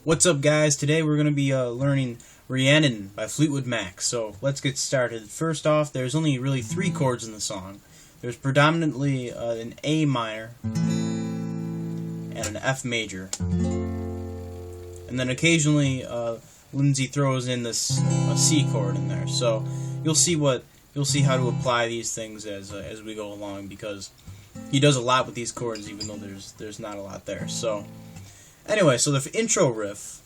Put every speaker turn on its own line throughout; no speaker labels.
What's up, guys? Today we're going to be learning Rhiannon by Fleetwood Mac. So let's get started. First off, there's only really 3 chords in the song. There's predominantly an A minor and an F major, and then occasionally Lindsey throws in a C chord in there. So you'll see how to apply these things as we go along, because he does a lot with these chords, even though there's not a lot there. So anyway, so the intro riff,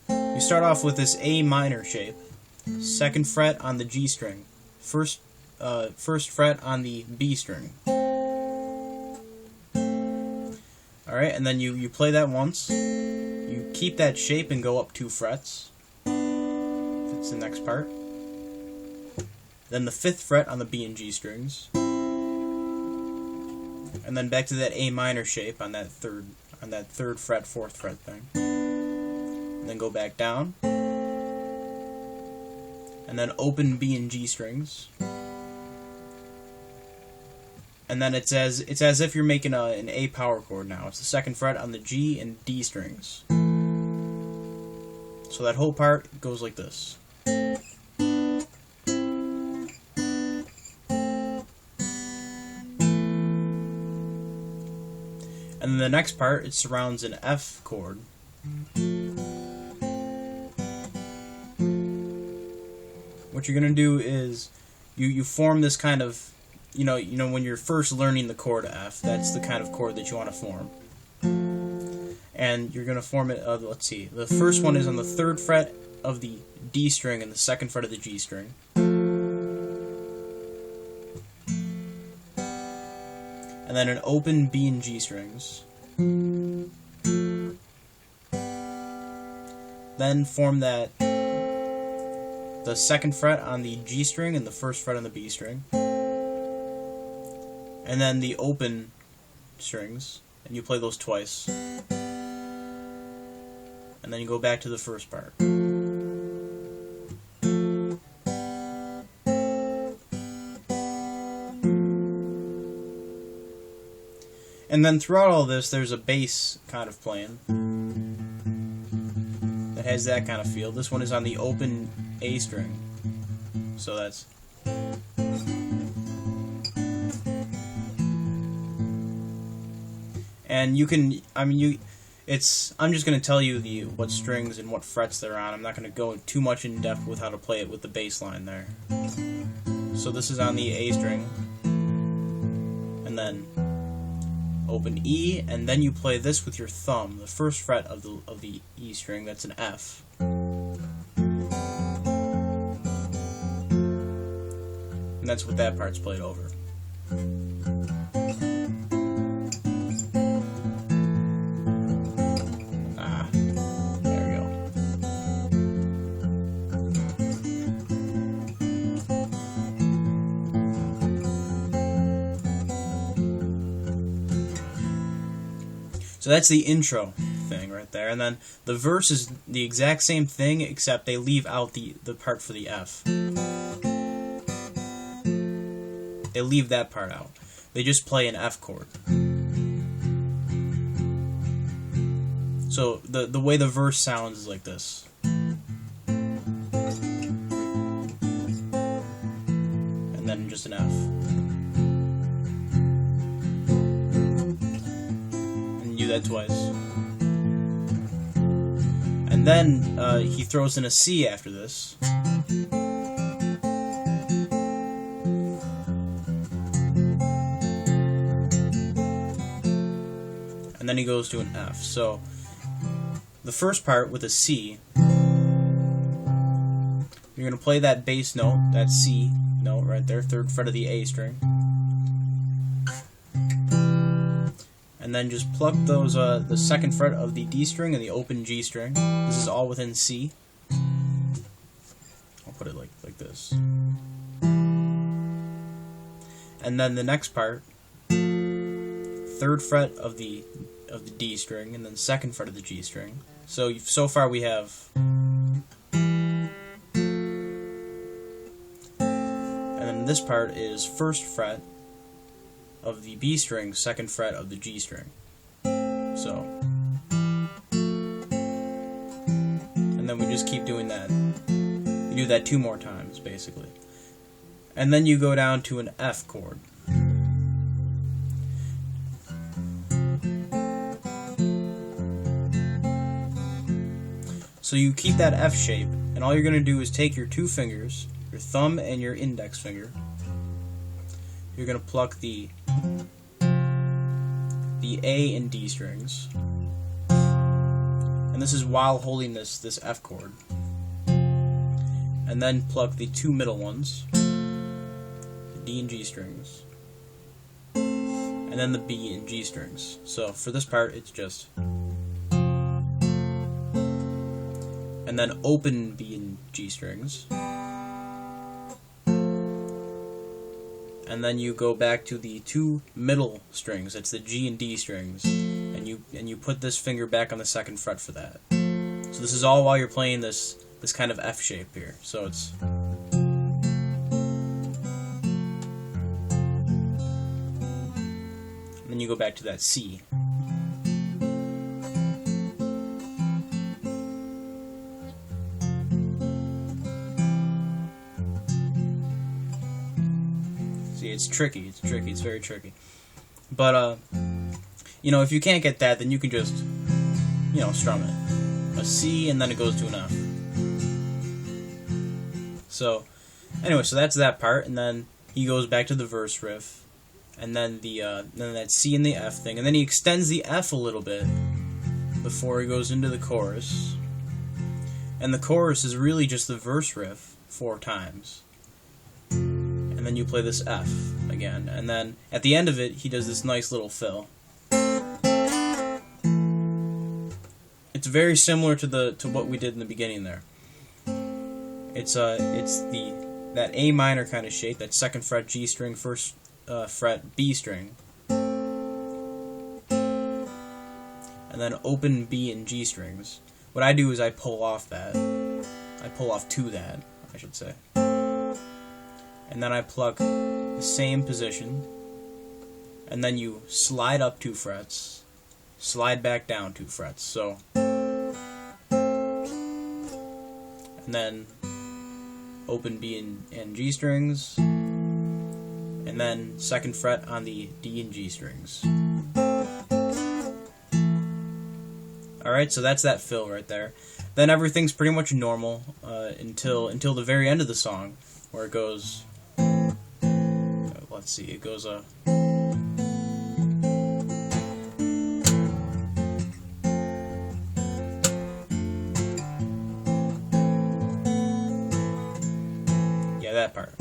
you start off with this A minor shape, 2nd fret on the G string, first fret on the B string. Alright, and then you play that once, you keep that shape and go up 2 frets. That's the next part. Then the 5th fret on the B and G strings, and then back to that A minor shape on that third fret, 4th fret thing. And then go back down, and then open B and G strings. And then it's as if you're making an A power chord now. It's the 2nd fret on the G and D strings. So that whole part goes like this. And then the next part, it surrounds an F chord. What you're going to do is you form this kind of, you know when you're first learning the chord F, that's the kind of chord that you want to form. And you're going to form it, let's see, the first one is on the 3rd fret of the D string and the 2nd fret of the G string. And then an open B and G strings. Then form the 2nd fret on the G string and the 1st fret on the B string. And then the open strings, and you play those twice. And then you go back to the first part. And then throughout all this, there's a bass kind of playing that has that kind of feel. This one is on the open A string, so that's. And you can, I'm just going to tell you what strings and what frets they're on. I'm not going to go too much in depth with how to play it with the bass line there. So this is on the A string, and then open E, and then you play this with your thumb, the 1st fret of the E string. That's an F. And that's what that part's played over. There we go. So that's the intro thing right there. And then the verse is the exact same thing, except they leave out the part for the F. They leave that part out. They just play an F chord. So the way the verse sounds is like this. And then just an F. And you do that twice. And then he throws in a C after this. And then he goes to an F. So the first part with a C, you're going to play that bass note, that C note right there, 3rd fret of the A string. And then just pluck those, the 2nd fret of the D string and the open G string. This is all within C. I'll put it like this. And then the next part, 3rd fret of the D string, and then 2nd fret of the G string. So far we have, and then this part is 1st fret of the B string, 2nd fret of the G string. So then we just keep doing that. You do that 2 more times, basically. And then you go down to an F chord. So you keep that F shape, and all you're going to do is take your 2 fingers, your thumb and your index finger. You're going to pluck the A and D strings. And this is while holding this F chord. And then pluck the 2 middle ones, the D and G strings, and then the B and G strings. So for this part, it's just, and then open B and G strings, and then you go back to the 2 middle strings. That's the G and D strings, and you put this finger back on the 2nd fret for that. So this is all while you're playing this kind of F shape here. So it's, and then you go back to that C. See, it's tricky, it's very tricky. But, you know, if you can't get that, then you can just, you know, strum it. A C, and then it goes to an F. So, anyway, so that's that part, and then he goes back to the verse riff, and then then that C and the F thing, and then he extends the F a little bit before he goes into the chorus. And the chorus is really just the verse riff 4 times. And then you play this F again, and then at the end of it, he does this nice little fill. It's very similar to what we did in the beginning there. It's that A minor kind of shape, that 2nd fret G string, 1st fret B string, and then open B and G strings. What I do is I pull off that. I pull off to that, I should say. And then I pluck the same position, and then you slide up 2 frets, slide back down 2 frets. So, and then open B and G strings, and then 2nd fret on the D and G strings. Alright, so that's that fill right there. Then everything's pretty much normal until the very end of the song, where it goes, let's see, it goes yeah, that part.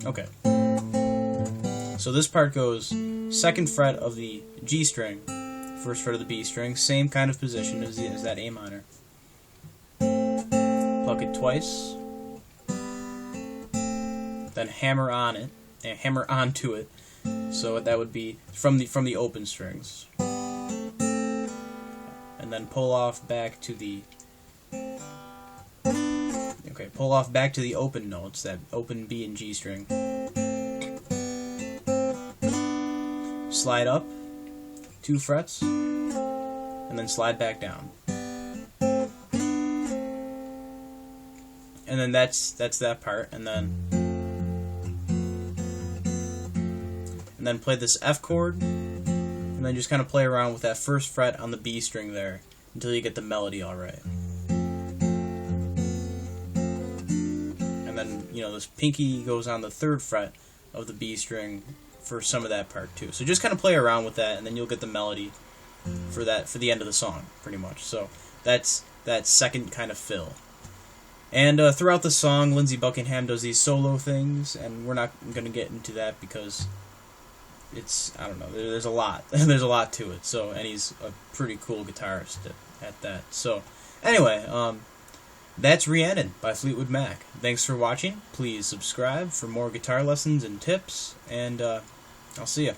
Okay. So this part goes 2nd fret of the G string, 1st fret of the B string, same kind of position as that A minor. Pluck it twice, then hammer on it, and hammer onto it. So that would be from the open strings, and then pull off back to the open notes, that open B and G string. Slide up 2 frets, and then slide back down. And then that's that part, and then play this F chord, and then just kind of play around with that 1st fret on the B string there until you get the melody all right. And then, you know, this pinky goes on the 3rd fret of the B string for some of that part too. So just kind of play around with that, and then you'll get the melody for the end of the song, pretty much. So that's that 2nd kind of fill. And throughout the song, Lindsey Buckingham does these solo things, and we're not going to get into that because it's, I don't know, there's a lot. There's a lot to it. So, and he's a pretty cool guitarist at that. So, anyway, that's Rhiannon by Fleetwood Mac. Thanks for watching. Please subscribe for more guitar lessons and tips, and I'll see ya.